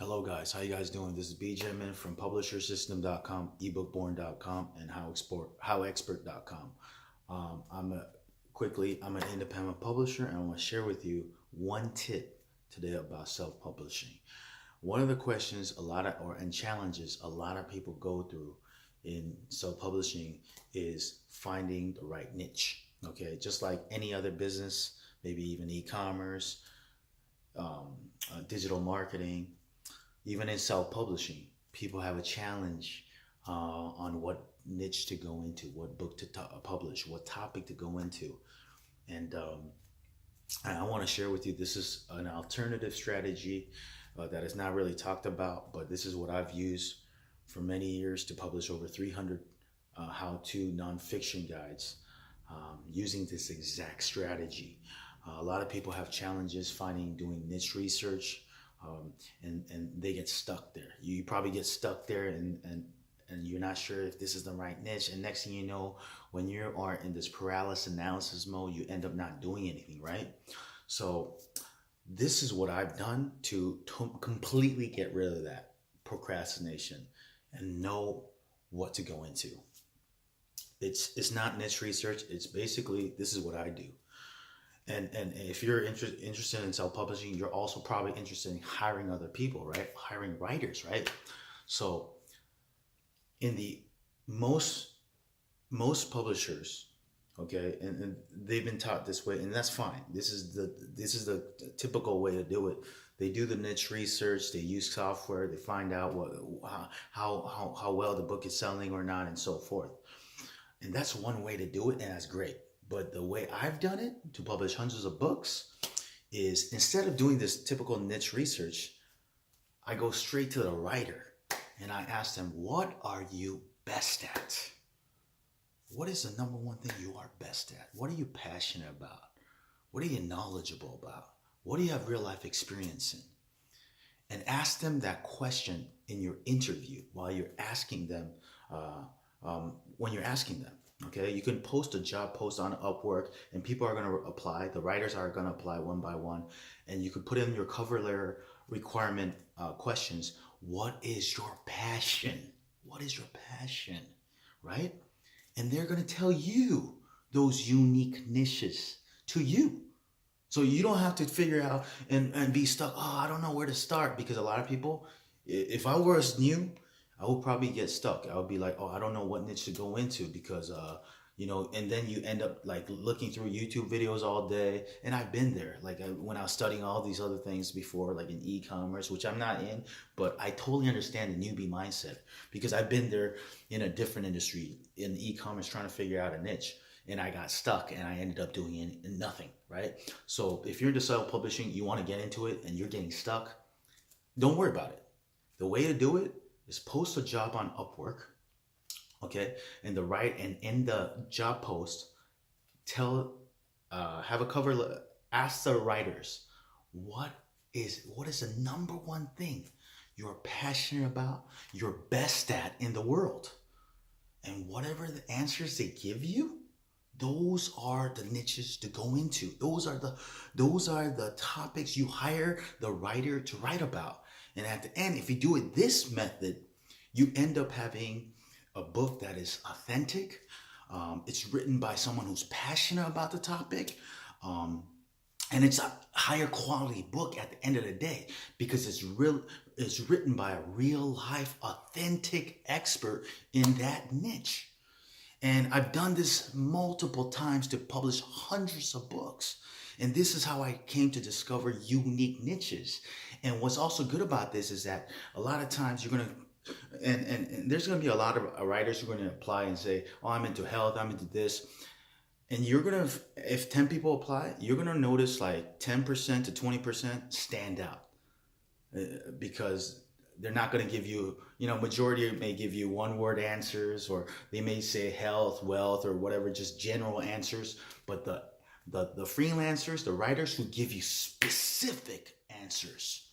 Hello guys, how you guys doing? This is Benjamin from publishersystem.com, ebookborn.com, and howexpert.com. I'm an independent publisher, and I want to share with you one tip today about self-publishing. One of the questions and challenges a lot of people go through in self-publishing is finding the right niche. Okay, just like any other business, maybe even e-commerce, digital marketing. Even in self-publishing, people have a challenge on what niche to go into, what book to publish, what topic to go into. And I want to share with you, this is an alternative strategy that is not really talked about, but this is what I've used for many years to publish over 300 how-to nonfiction guides using this exact strategy. A lot of people have challenges doing niche research, and they get stuck there. You probably get stuck there and you're not sure if this is the right niche. And next thing you know, when you are in this paralysis analysis mode, you end up not doing anything, right? So this is what I've done to completely get rid of that procrastination and know what to go into. It's not niche research. It's basically, this is what I do. And if you're interested in self-publishing, you're also probably interested in hiring other people, right? Hiring writers, right? So in the most publishers, okay, and they've been taught this way, and that's fine. This is the typical way to do it. They do the niche research, they use software, they find out how well the book is selling or not, and so forth. And that's one way to do it, and that's great. But the way I've done it to publish hundreds of books is, instead of doing this typical niche research, I go straight to the writer and I ask them, what are you best at? What is the number one thing you are best at? What are you passionate about? What are you knowledgeable about? What do you have real life experience in? And ask them that question in your interview while you're asking them, when you're asking them. Okay, you can post a job post on Upwork and people are going to apply. The writers are going to apply one by one. And you could put in your cover letter requirement questions. What is your passion? What is your passion? Right? And they're going to tell you those unique niches to you. So you don't have to figure out and be stuck. Oh, I don't know where to start. Because a lot of people, if I was new, I would probably get stuck. I would be like, oh, I don't know what niche to go into because, and then you end up like looking through YouTube videos all day. And I've been there. Like when I was studying all these other things before, like in e-commerce, which I'm not in, but I totally understand the newbie mindset because I've been there in a different industry in e-commerce trying to figure out a niche. And I got stuck and I ended up doing nothing, right? So if you're into self-publishing, you want to get into it and you're getting stuck, don't worry about it. The way to do it is post a job on Upwork, okay? And in the job post, have a cover, ask the writers, what is the number one thing you're passionate about, you're best at in the world? And whatever the answers they give you, those are the niches to go into. Those are the topics you hire the writer to write about. And at the end, if you do it this method, you end up having a book that is authentic. It's written by someone who's passionate about the topic. And it's a higher quality book at the end of the day because it's written by a real life, authentic expert in that niche. And I've done this multiple times to publish hundreds of books. And this is how I came to discover unique niches. And what's also good about this is that a lot of times you're going to, and there's going to be a lot of writers who are going to apply and say, oh, I'm into health, I'm into this. And you're going to, if 10 people apply, you're going to notice like 10% to 20% stand out because they're not going to give you, majority may give you one-word answers, or they may say health, wealth, or whatever, just general answers. But the freelancers, the writers who give you specific answers,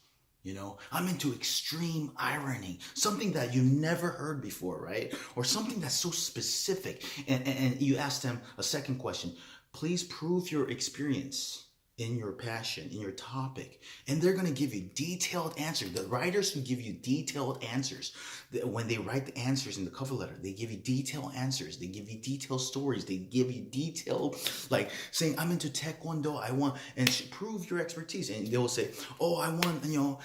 I'm into extreme irony, something that you never heard before, right? Or something that's so specific. And you ask them a second question, please prove your experience in your passion, in your topic, and they're going to give you detailed answers. The writers who give you detailed answers, when they write the answers in the cover letter, they give you detailed answers. They give you detailed stories. They give you detailed, like saying, I'm into Taekwondo. I want, and prove your expertise. And they'll say, oh, I want,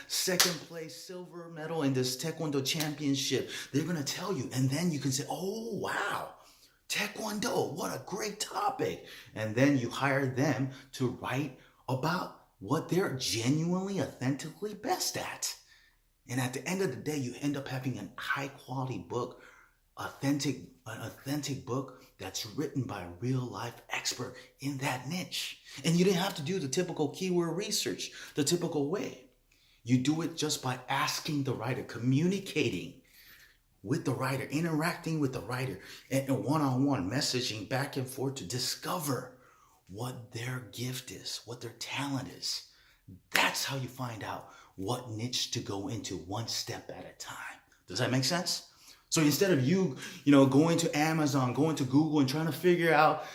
second place silver medal in this Taekwondo championship. They're going to tell you. And then you can say, oh, wow. Taekwondo, what a great topic. And then you hire them to write about what they're genuinely, authentically best at. And at the end of the day, you end up having a high quality book, an authentic book that's written by a real life expert in that niche. And you didn't have to do the typical keyword research, the typical way. You do it just by asking the writer, communicating with the writer, interacting with the writer, and one-on-one messaging back and forth to discover what their gift is, what their talent is. That's how you find out what niche to go into, one step at a time. Does that make sense? So instead of you going to Amazon, going to Google and trying to figure out,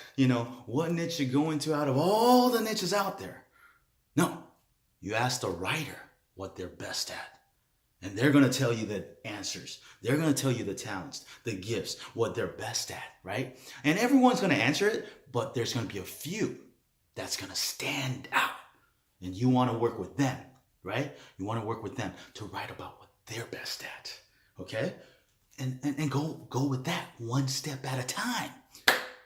what niche to go into out of all the niches out there. No, you ask the writer what they're best at. And they're going to tell you the answers. They're going to tell you the talents, the gifts, what they're best at, right? And everyone's going to answer it, but there's going to be a few that's going to stand out. And you want to work with them, right? You want to work with them to write about what they're best at, okay? And go with that one step at a time,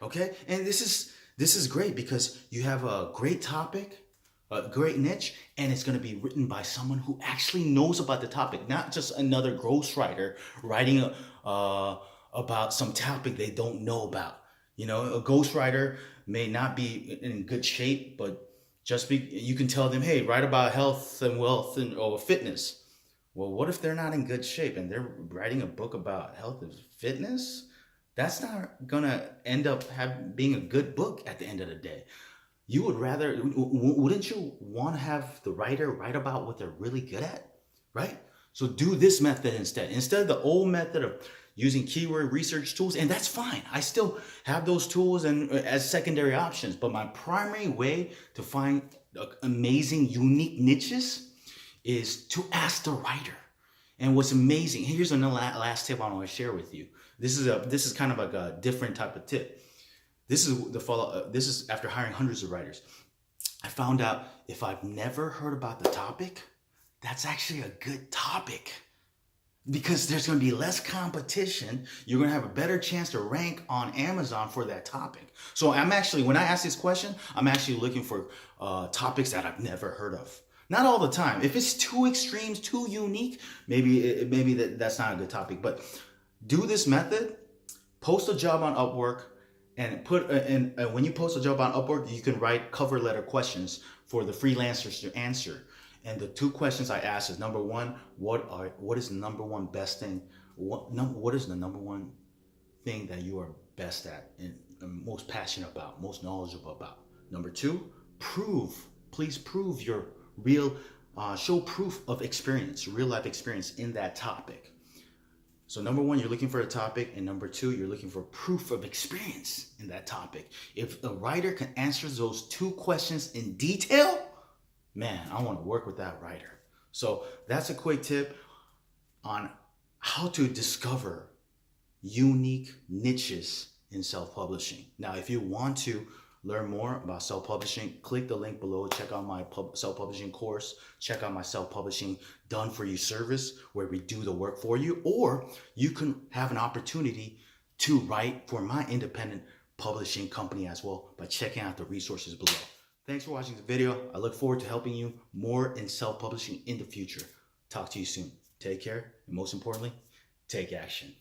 okay? And this is great because you have a great topic, a great niche, and it's going to be written by someone who actually knows about the topic, not just another ghostwriter writing about some topic they don't know about. A ghostwriter may not be in good shape, but you can tell them, hey, write about health and wealth or fitness. Well, what if they're not in good shape and they're writing a book about health and fitness? That's not going to end up being a good book at the end of the day. You wouldn't you want to have the writer write about what they're really good at, right? So do this method instead. Instead of the old method of using keyword research tools, and that's fine. I still have those tools and as secondary options, but my primary way to find amazing, unique niches is to ask the writer. And what's amazing, here's another last tip I want to share with you. This is kind of like a different type of tip. This is after hiring hundreds of writers. I found out if I've never heard about the topic, that's actually a good topic because there's going to be less competition. You're going to have a better chance to rank on Amazon for that topic. So when I ask this question, I'm actually looking for topics that I've never heard of. Not all the time. If it's too extremes, too unique, maybe that's not a good topic. But do this method, post a job on Upwork, and when you post a job on Upwork, you can write cover letter questions for the freelancers to answer. And the two questions I ask is, number one, what is the number one best thing? What is the number one thing that you are best at and most passionate about, most knowledgeable about? Number two, please prove your show proof of experience, real life experience in that topic. So number one, you're looking for a topic, and number two, you're looking for proof of experience in that topic. If a writer can answer those two questions in detail, man, I want to work with that writer. So that's a quick tip on how to discover unique niches in self-publishing. Now, if you want to learn more about self-publishing, click the link below. Check out my self-publishing course. Check out my self-publishing done for you service where we do the work for you. Or you can have an opportunity to write for my independent publishing company as well by checking out the resources below. Thanks for watching the video. I look forward to helping you more in self-publishing in the future. Talk to you soon. Take care. And most importantly, take action.